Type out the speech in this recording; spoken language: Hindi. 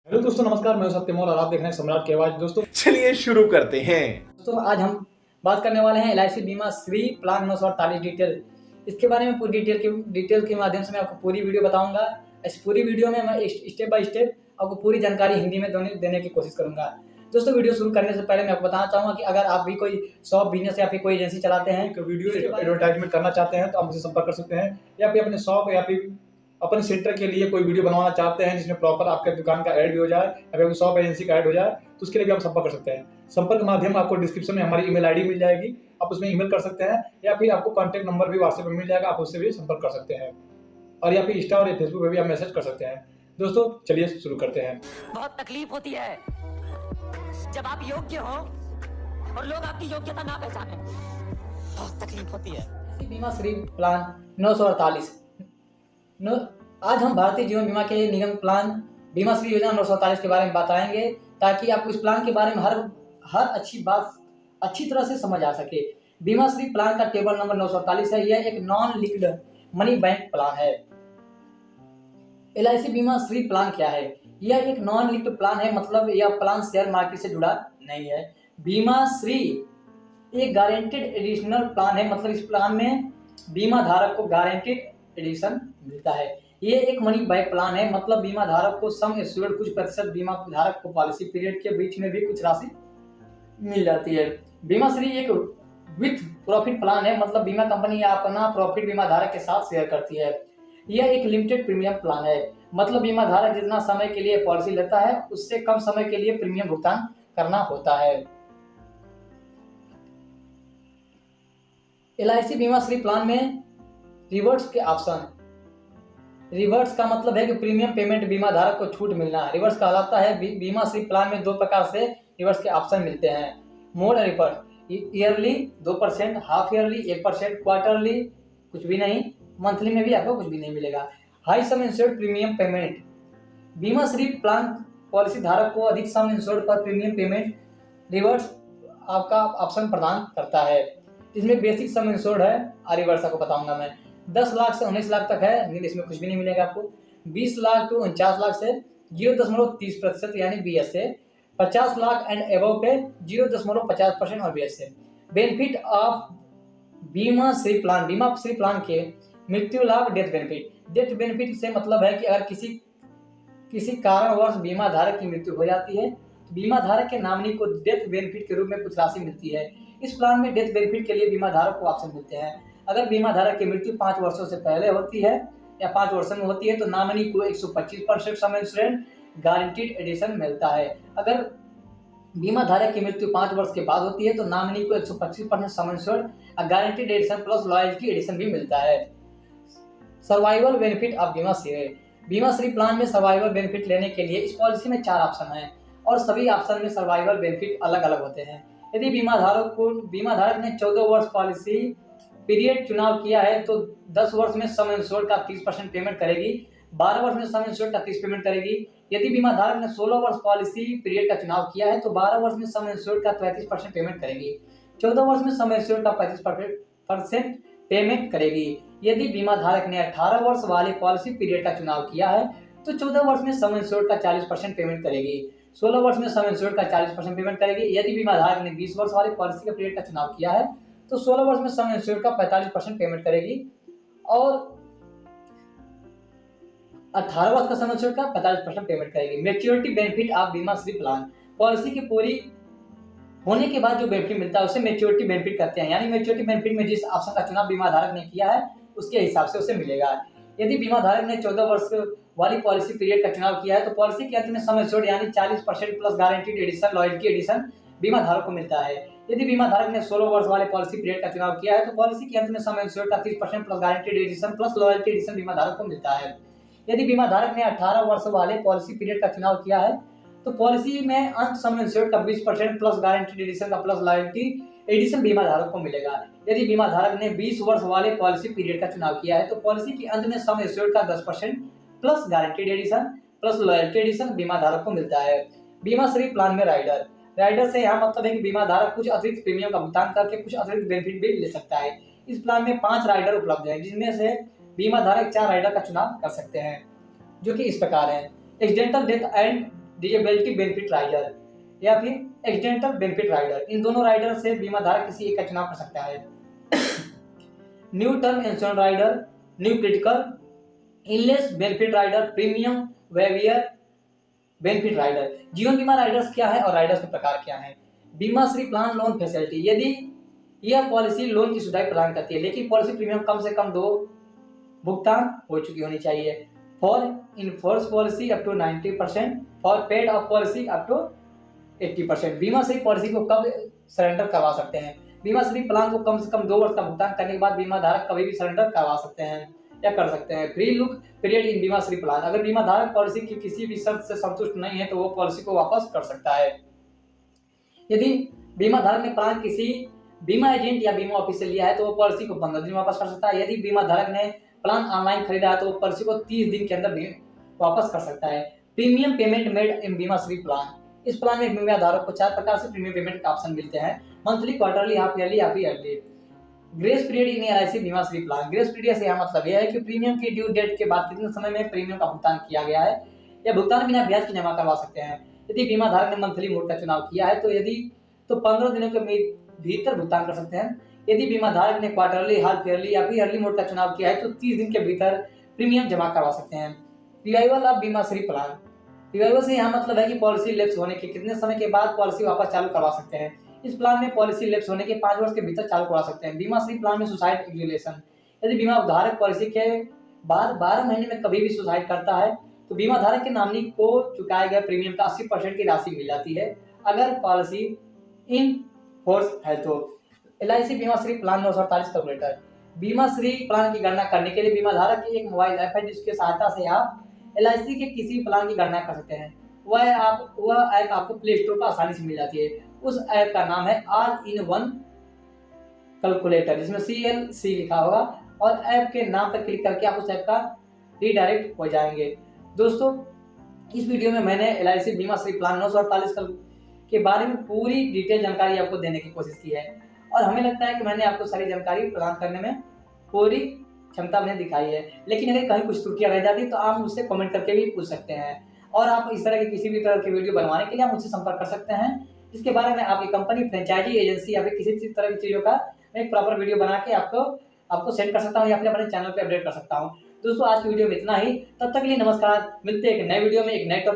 हेलो दोस्तों, नमस्कार। मैं सत्यमोल और आप देख रहे हैं सम्राट की आवाज। दोस्तों चलिए शुरू करते हैं। आज हम बात करने वाले हैं एलआईसी बीमा श्री प्लान 948 डिटेल। इसके बारे में पूरी डिटेल के माध्यम से मैं आपको पूरी वीडियो बताऊंगा। इस पूरी वीडियो में मैं स्टेप बाय स्टेप आपको पूरी जानकारी हिंदी में देने की कोशिश करूंगा। दोस्तों, वीडियो शुरू करने से पहले मैं आपको बताना चाहूंगा कि अगर आप भी कोई शॉप बिजनेस या फिर कोई एजेंसी चलाते हैं, वीडियो एडवर्टाइजमेंट करना चाहते हैं तो आप मुझसे संपर्क कर सकते हैं, या फिर अपने शॉप या फिर अपने सेंटर के लिए कोई वीडियो बनवाना चाहते हैं जिसमें प्रॉपर आपके दुकान का ऐड भी हो जाए या फिर शॉप एजेंसी का ऐड हो जाए, तो उसके लिए भी आप संपर्क कर सकते हैं। संपर्क माध्यम आपको डिस्क्रिप्शन में हमारी ईमेल आईडी मिल जाएगी, आप उसमें ईमेल कर सकते हैं, या फिर आपको कॉन्टैक्ट नंबर भी व्हाट्सएप में मिल जाएगा, आप उससे भी संपर्क कर सकते हैं। और या फिर इंस्टा और फेसबुक पे भी आप मैसेज कर सकते हैं। दोस्तों चलिए शुरू करते हैं। बहुत तकलीफ होती है जब आप योग्य हो और लोग आपकी योग्यता ना पहचाने। बहुत तकलीफ होती है। बीमा श्री प्लान 948 आज हम भारतीय जीवन बीमा के निगम प्लान बीमा श्री योजना 948 के बारे में बताएंगे, ताकि आपको इस प्लान के बारे में हर अच्छी बात अच्छी तरह से समझ आ सके। बीमा श्री प्लान का टेबल नंबर 948 है। यह एक non linked money bank plan है। एलआईसी बीमा श्री प्लान क्या है? यह एक नॉन लिंक्ड प्लान है, मतलब यह प्लान शेयर मार्केट से जुड़ा नहीं है। बीमा श्री एक गारंटेड एडिशनल प्लान है, मतलब इस प्लान में बीमा धारक को गारंटेड एडिशन मिलता है। ये एक मनी बैक प्लान है, मतलब बीमा धारक को सम एश्योर्ड कुछ प्रतिशत बीमा धारक को पॉलिसी पीरियड के बीच में भी कुछ राशि मिल जाती है। बीमा श्री एक विथ प्रॉफिट प्लान है, मतलब बीमा कंपनी अपना प्रॉफिट बीमा धारक के साथ शेयर करती है। यह एक लिमिटेड प्रीमियम प्लान है, मतलब बीमा धारक जितना समय के लिए पॉलिसी लेता है उससे कम समय के लिए प्रीमियम भुगतान करना होता है। एलआईसी बीमा श्री प्लान में रिवर्स के ऑप्शन। रिवर्स का मतलब है कि प्रीमियम पेमेंट बीमा धारक को छूट मिलना। रिवर्स कहलाता है। बीमा श्री प्लान में दो प्रकार से रिवर्स के ऑप्शन मिलते हैं। Mode reverse yearly 2%, half yearly 1%, quarterly कुछ भी नहीं, मंथली में भी आपको कुछ भी नहीं मिलेगा। हाई सम इंश्योर्ड प्रीमियम पेमेंट। बीमा श्री प्लान पॉलिसी धारक को अधिक सम इंश्योर्ड पर प्रीमियम पेमेंट रिवर्स आपका ऑप्शन प्रदान करता है। इसमें बेसिक सम इंश्योर्ड है और रिवर्स आपको बताऊंगा मैं। 10 लाख से 19 लाख तक है, नहीं इसमें कुछ भी नहीं मिलेगा आपको। 20 लाख टू 49 लाख से 0.30% यानी BS से। 50 लाख एंड एबव पे 0.50% और BS से। Benefit of Bima Shri plan के मृत्यु लाभ डेथ बेनिफिट। डेथ बेनिफिट से मतलब है कि अगर किसी कारणवश बीमा धारक की मृत्यु हो जाती है तो बीमा धारक के नॉमिनी को डेथ बेनिफिट के रूप में कुछ राशि मिलती है। इस प्लान में डेथ बेनिफिट के लिए बीमा धारक को ऑप्शन मिलते हैं। अगर बीमा धारक की मृत्यु 5 वर्षों से पहले होती है या 5 वर्षों में होती है तो नॉमिनी को 125% सम इंश्योर्ड गारंटीड एडिशन मिलता है। अगर बीमा धारक की मृत्यु 5 वर्ष के बाद होती है तो नॉमिनी को 125% sum insured guaranteed addition plus loyalty addition भी मिलता है। Survival benefit of Bima Shri plan में सर्वाइवल बेनिफिट लेने के लिए इस पॉलिसी में 4 ऑप्शन हैं और सभी ऑप्शन में सर्वाइवल बेनिफिट अलग अलग होते हैं। यदि बीमा धारक ने 14 वर्ष पॉलिसी पीरियड चुनाव किया है तो 10 वर्ष में सम इंश्योर्ड का 30% पेमेंट करेगी, 12 वर्ष में सम इंश्योर्ड का 30 पेमेंट करेगी। यदि बीमा धारक ने 16 वर्ष पॉलिसी पीरियड का चुनाव किया है तो 12 वर्ष में सम इंश्योर्ड का 33% पेमेंट करेगी, 14 वर्ष में सम इंश्योर्ड का 35% पेमेंट करेगी। यदि बीमा धारक ने 18 वर्ष वाले पॉलिसी पीरियड का चुनाव किया है तो 14 वर्ष में सम इंश्योर्ड का 40% पेमेंट करेगी, 16 वर्ष में सम इंश्योर्ड का 40% पेमेंट करेगी। यदि बीमा धारक ने 20 वर्ष वाले पॉलिसी के पीरियड का चुनाव किया है तो 16 वर्ष में सम इंश्योर्ड का 45% पेमेंट करेगी और 18 वर्ष का सम इंश्योर्ड का 45% पेमेंट करेगी। Maturity benefit of Bima Shri plan. Policy की पूरी होने के बाद जो बेनिफिट मिलता है उसे मैच्योरिटी बेनिफिट कहते हैं, यानी मैच्योरिटी बेनिफिट में जिस ऑप्शन का चुनाव बीमा धारक ने किया है उसके हिसाब से उसे मिलेगा। यदि बीमा धारक ने 14 वर्ष वाली पॉलिसी पीरियड का चुनाव किया है तो पॉलिसी के अंत में सम इंश्योर्ड यानी 40% plus guaranteed addition loyalty addition बीमा धारक को मिलता है। यदि बीमा धारक ने 16 वर्ष वाले पॉलिसी पीरियड का चुनाव किया है तो पॉलिसी के अंत में सम इंश्योर्ड का 30% plus guaranteed addition plus loyalty addition बीमा धारक को मिलता है। यदि बीमा धारक ने 18 वर्ष वाले पॉलिसी पीरियड का चुनाव किया है तो पॉलिसी में अंत सम इंश्योर्ड का 20% प्लस गारंटीड एडिशन का प्लस लॉयल्टी एडिशन बीमा धारक को मिलेगा। यदि बीमा धारक ने 20 वर्ष वाले पॉलिसी पीरियड का चुनाव किया है तो पॉलिसी के अंत में सम इंश्योर्ड का 10% plus guaranteed addition plus loyalty addition बीमा धारक को मिलता है। बीमा श्री प्लान में राइडर से यहाँ मतलब है कि बीमा धारक कुछ अतिरिक्त प्रीमियम का भुगतान करके कुछ अतिरिक्त बेनिफिट भी ले सकता है। इस प्लान में 5 राइडर उपलब्ध हैं, जिनमें से बीमा धारक 4 राइडर का चुनाव कर सकते हैं, जो कि इस प्रकार है। Accidental death and disability benefit rider या फिर एक्सीडेंटल बेनिफिट राइडर। इन दोनों राइडर से बीमा धारक किसी एक का चुनाव कर सकता है। New term insurance rider, new critical illness benefit rider, premium waiver benefit rider. जीवन बीमा राइडर्स क्या है और राइडर्स के प्रकार क्या है। बीमा श्री प्लान लोन फैसिलिटी, यदि यह पॉलिसी लोन की सुविधा प्रदान करती है लेकिन पॉलिसी प्रीमियम कम से कम 2 भुगतान हो चुकी होनी चाहिए। For in force policy up to 90%, for paid off policy up to 80%। Bima Shri policy को कब सरेंडर करवा सकते हैं। बीमा श्री प्लान को कम से कम 2 वर्ष का भुगतान करने के बाद बीमा धारक कभी भी सरेंडर करवा सकते हैं या कर सकते हैं। फ्री लुक पीरियड इन बीमा श्री प्लान, अगर बीमा धारक पॉलिसी की किसी भी शर्त से संतुष्ट नहीं है तो वो पॉलिसी को वापस कर सकता है। यदि बीमा धारक ने प्लान किसी बीमा एजेंट या बीमा ऑफिस से लिया है तो वो पॉलिसी को 15 दिन में वापस कर सकता है। यदि बीमा धारक ने प्लान ऑनलाइन खरीदा है तो वो पॉलिसी को 30 दिन के अंदर भी वापस कर सकता है। प्रीमियम पेमेंट मेड इन बीमा श्री प्लान, इस प्लान में बीमा धारक को 4 प्रकार से प्रीमियम पेमेंट का ऑप्शन मिलते हैं, मंथली, क्वार्टरली, हाफ ईयरली या फिर yearly. Grace period in LIC बीमा श्री प्लान, ग्रेस पीरियड से यहाँ मतलब यह है कि प्रीमियम की ड्यू डेट के बाद कितने समय में प्रीमियम का भुगतान किया गया है या भुगतान बिना ब्याज के जमा करवा सकते हैं। यदि बीमा धारक ने मंथली मोड का चुनाव किया है तो 15 दिनों के भीतर भुगतान कर सकते हैं। यदि बीमा धारक ने क्वार्टरली, हाफ ईयरली या फिर ईयरली मोड का चुनाव किया है तो 30 दिन के भीतर प्रीमियम जमा करवा सकते हैं। Revival of Bima Shri plan, revival से यहाँ मतलब है कि पॉलिसी लैप्स होने के कितने समय के बाद पॉलिसी वापस चालू करवा सकते हैं। इस प्लान में पॉलिसी लैप्स होने के 5 वर्ष के भीतर चालू करवा सकते हैं। बीमा श्री प्लान में सुसाइड एक्सुलेशन, यदि बीमा धारक पॉलिसी के बाद 12 महीने में कभी भी सुसाइड करता है तो बीमा धारक के नॉमिनी को चुकाए गए प्रीमियम का 80% की राशि मिल जाती है अगर पॉलिसी इन फोर्स है तो। एलआईसी बीमा श्री प्लान 948 कैलकुलेटर, बीमा श्री प्लान की गणना करने के लिए बीमा धारक की एक मोबाइल ऐप है जिसकी सहायता से आप एलआईसी के किसी प्लान की गणना कर सकते हैं। वह ऐप आपको प्ले स्टोर पर आसानी से मिल जाती है। उस ऐप का नाम है ऑल इन वन कैलकुलेटर, जिसमें CLC लिखा होगा और ऐप के नाम पर क्लिक करके आप उस ऐप का रीडायरेक्ट हो जाएंगे। दोस्तों, इस वीडियो में मैंने एलआईसी बीमा श्री प्लान 948 के बारे में पूरी डिटेल जानकारी आपको देने की कोशिश की है और हमें लगता है कि मैंने आपको सारी जानकारी प्रदान करने में पूरी क्षमता मैंने दिखाई है। लेकिन अगर कहीं कुछ त्रुटियां रह जाती तो आप मुझसे कमेंट करके भी पूछ सकते हैं और आप इस तरह के किसी भी तरह के वीडियो बनवाने के लिए आप मुझसे संपर्क कर सकते हैं, जिसके बारे में आपकी कंपनी, फ्रेंचाइजी एजेंसी या फिर किसी तरह की चीज़ों का मैं एक प्रॉपर वीडियो बना के आपको सेंड कर सकता हूँ या फिर अपने चैनल पर अपडेट कर सकता हूँ। दोस्तों, आज की वीडियो में इतना ही। तब तक के लिए नमस्कार, मिलते हैं एक नए वीडियो में एक नए टॉपिक